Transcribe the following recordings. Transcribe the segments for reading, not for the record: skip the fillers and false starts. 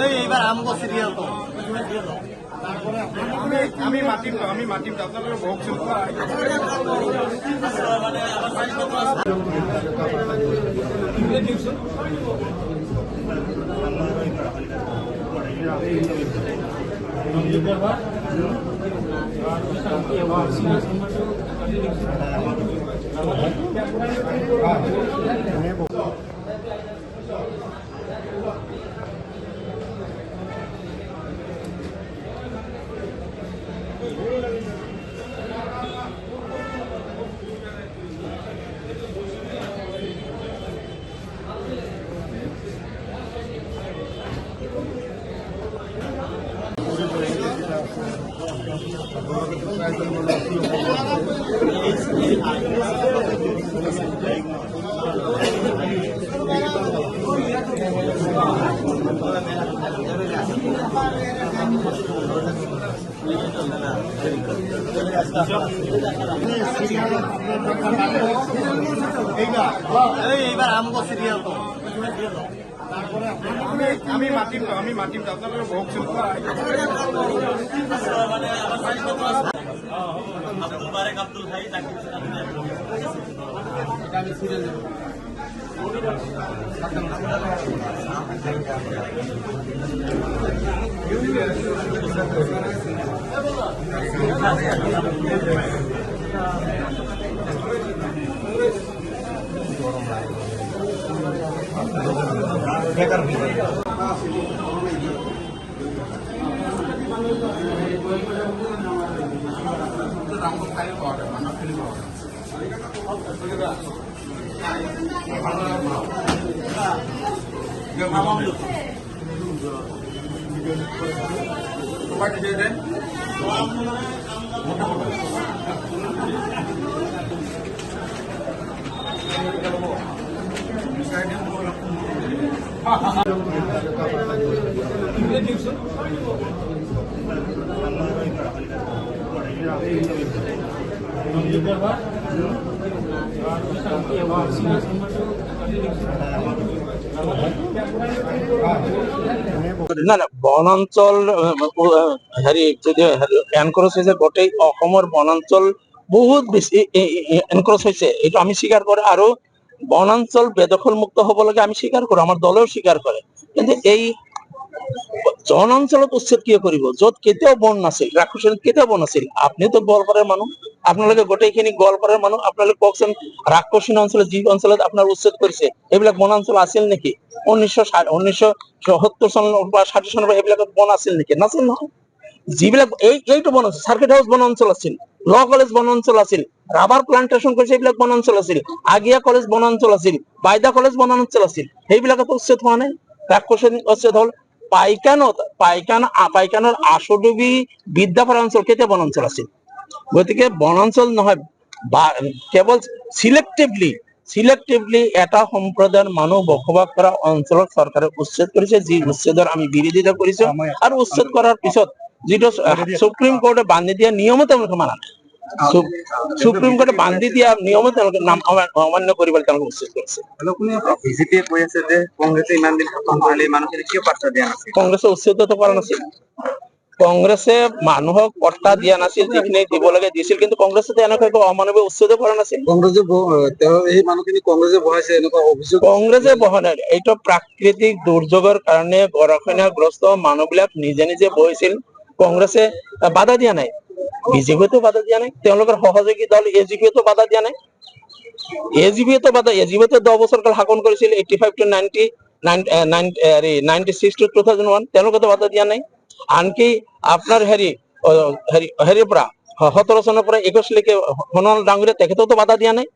এইবার আমগো সিরিয়াল তো আমি মাতিম আপনাদের ভোগ এইবার আমগো সিরিয়াল তো আমি মাতিম আপনাদের ভোগ আব্দুল ভাই না না বনাঞ্চল হেৰি যদি এনক্ৰচ হৈছে গোটেই অসমৰ বনাঞ্চল বহুত বেছি এনক্ৰচ হৈছে, এইটো আমি স্বীকাৰ কৰোঁ। আৰু বনাঞ্চল বেদখল মুক্ত হ'ব লাগে আমি স্বীকাৰ কৰোঁ, আমাৰ দলেও স্বীকাৰ কৰে। কিন্তু এই জন অঞ্চলত উচ্ছেদ কিয় কৰিব য'ত কেতিয়াও বন নাছিল, ৰাক্ষসনীত কেতিয়াও বন আছিল? আপুনিতো গোৱালপাৰাৰ মানুহ, আপোনালোকে গোটেইখিনি গোৱালপাৰাৰ মানুহ, আপোনালোকে কওকচোন ৰাক্ষসীন অঞ্চলত যি অঞ্চলত আপোনাৰ উচ্ছেদ কৰিছে এইবিলাক বনাঞ্চল আছিল নেকি? 1970 চনৰ বা 60 চনৰ পৰা এইবিলাকত বন আছিল নেকি? নাছিল নহয়। যিবিলাক এইটো বন আছিল, চাৰ্কিট হাউচ বনাঞ্চল আছিল, ল কলেজ বনাঞ্চল আছিল, ৰাবাৰ প্লান্টেশ্যন কৰিছে এইবিলাক বনাঞ্চল আছিল, আগিয়া কলেজ বনাঞ্চল আছিল, বাইদা কলেজ বনাঞ্চল আছিল, সেইবিলাকত উচ্ছেদ হোৱা নাই। ৰাক্ষসনী উচ্ছেদ হল পাইকানৰ আশডুবি বিদ্যাপাৰা অঞ্চল কেতিয়া বনাঞ্চল আছিল? গতিকে বনাঞ্চল নহয়, কেৱল সিলেক্টিভলি এটা সম্প্ৰদায়ৰ মানুহ বসবাস কৰা অঞ্চলত চৰকাৰে উচ্ছেদ কৰিছে, যি উচ্ছেদৰ আমি বিৰোধিতা কৰিছো। আৰু উচ্ছেদ কৰাৰ পিছত যিটো সুপ্ৰিম কোৰ্টে বান্ধি দিয়া নিয়মো তেওঁলোকে মানা নাই, সুপ্ৰিম কোৰ্টে বান্ধি দিয়া নিয়মো তেওঁলোকে অমান্য কৰিবলৈ তেওঁলোকে উচ্ছেদ কৰিছে। বিজেপিয়ে কৈ আছে যে কংগ্ৰেছে ইমান দিন শাসন কৰিলে মানুহখিনি কিয় পাত্তা দিয়া নাছিল? কংগ্ৰেছে উচ্ছেদটো কৰা নাছিল, কংগ্ৰেছে মানুহক পট্টা দিয়া নাছিল, যিখিনি দিব লাগে দিছিল, কিন্তু কংগ্ৰেছে এনেকুৱা অমানৱীয় উচ্ছেদ কৰা নাছিল। কংগ্ৰেছে এই মানুহখিনি কংগ্ৰেছে বহাইছে এনেকুৱা অভিযোগ কংগ্ৰেছে বহা নাই, এইটো প্ৰাকৃতিক দুৰ্যোগৰ কাৰণে গৰাখহনীয়াগ্ৰস্ত মানুহবিলাক নিজে নিজে বহিছিল, কংগ্ৰেছে বাধা দিয়া নাই, বিজেপিয়েতো বাধা দিয়া নাই, তেওঁলোকৰ সহযোগী দল এজিপিয়েতো বাধা দিয়া নাই। এজিপিয়েতো 10 বছৰ কাল শাসন কৰিছিল, 85 to 96 to 2001, তেওঁলোকেতো বাধা দিয়া নাই। আনকি আপোনাৰ হেৰিৰ পৰা 17 চনৰ পৰা 21 লৈকে সোণোৱাল ডাঙৰীয়া তেখেতেওতো বাধা দিয়া নাই,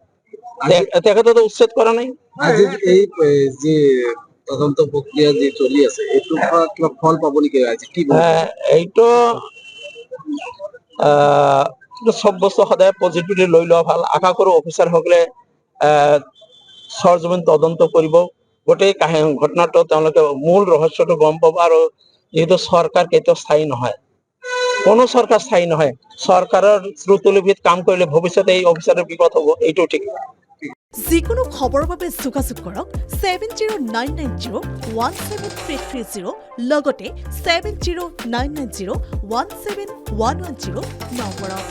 তেখেতেতো উচ্ছেদ কৰা নাই। আজি এই যে তদন্ত প্ৰক্ৰিয়া যে চলি আছে এইটো কিবা ফল পাব নেকি? আজি কি এইটো চব বস্তু সদায় পজিটিভলি লৈ লোৱা ভাল। আশা কৰোঁ অফিচাৰসকলে সৰজমিন তদন্ত কৰিব, গোটেই ঘটনাটো তেওঁলোকে মূল ৰহস্যটো গম পাব। আৰু যিহেতু চৰকাৰ কেতিয়াও স্থায়ী নহয়, কোনো চৰকাৰ স্থায়ী নহয়, চৰকাৰৰ শ্ৰুতলিপিত কাম কৰিলে ভৱিষ্যতে এই অফিচাৰৰ বিপদ হ'ব, এইটো ঠিক। যিকোনো খবৰৰ বাবে যোগাযোগ কৰক 7099017330 লগতে 7099017110 নম্বৰত।